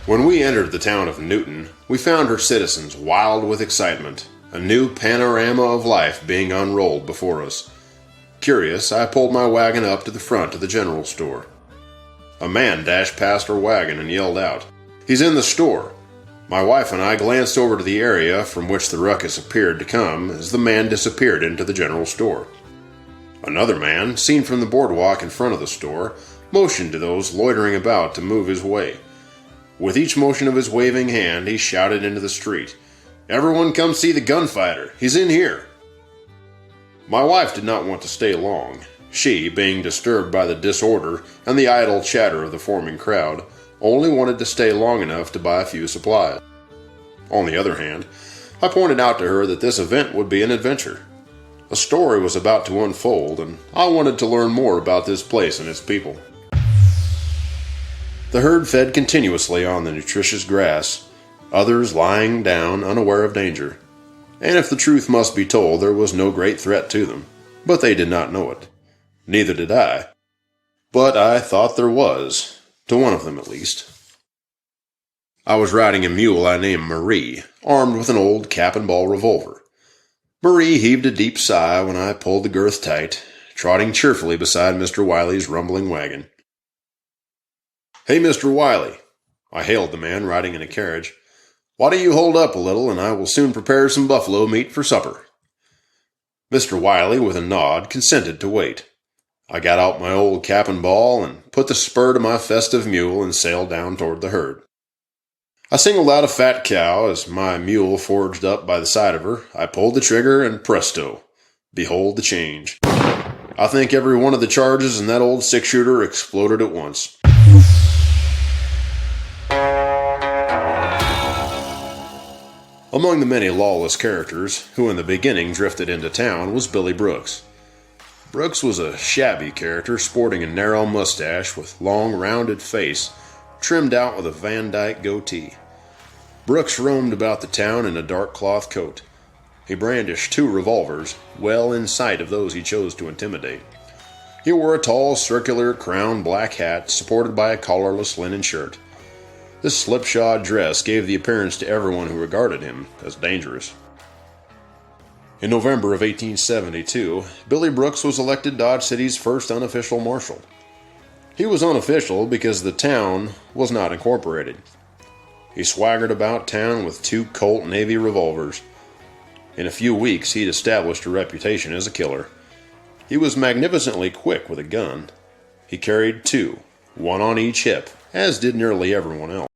When we entered the town of Newton, we found her citizens wild with excitement, a new panorama of life being unrolled before us. Curious, I pulled my wagon up to the front of the general store. A man dashed past our wagon and yelled out, "He's in the store!" My wife and I glanced over to the area from which the ruckus appeared to come as the man disappeared into the general store. Another man, seen from the boardwalk in front of the store, motioned to those loitering about to move his way. With each motion of his waving hand, he shouted into the street, "Everyone come see the gunfighter! He's in here!" My wife did not want to stay long. She, being disturbed by the disorder and the idle chatter of the forming crowd, only wanted to stay long enough to buy a few supplies. On the other hand, I pointed out to her that this event would be an adventure. A story was about to unfold, and I wanted to learn more about this place and its people. The herd fed continuously on the nutritious grass, others lying down unaware of danger. And if the truth must be told, there was no great threat to them, but they did not know it. Neither did I. But I thought there was, to one of them at least. I was riding a mule I named Marie, armed with an old cap-and-ball revolver. Marie heaved a deep sigh when I pulled the girth tight, trotting cheerfully beside Mr. Wiley's rumbling wagon. "Hey, Mr. Wiley," I hailed the man riding in a carriage. "Why don't you hold up a little, and I will soon prepare some buffalo meat for supper." Mr. Wiley, with a nod, consented to wait. I got out my old cap and ball and put the spur to my festive mule and sailed down toward the herd. I singled out a fat cow. As my mule forged up by the side of her, I pulled the trigger, and presto, behold the change. I think every one of the charges in that old six-shooter exploded at once. Among the many lawless characters who in the beginning drifted into town was Billy Brooks. Brooks was a shabby character sporting a narrow mustache with long rounded face trimmed out with a Van Dyke goatee. Brooks roamed about the town in a dark cloth coat. He brandished 2 revolvers, well in sight of those he chose to intimidate. He wore a tall circular crowned black hat supported by a collarless linen shirt. This slipshod dress gave the appearance to everyone who regarded him as dangerous. In November of 1872, Billy Brooks was elected Dodge City's first unofficial marshal. He was unofficial because the town was not incorporated. He swaggered about town with 2 Colt Navy revolvers. In a few weeks, he'd established a reputation as a killer. He was magnificently quick with a gun. He carried 2, one on each hip, as did nearly everyone else.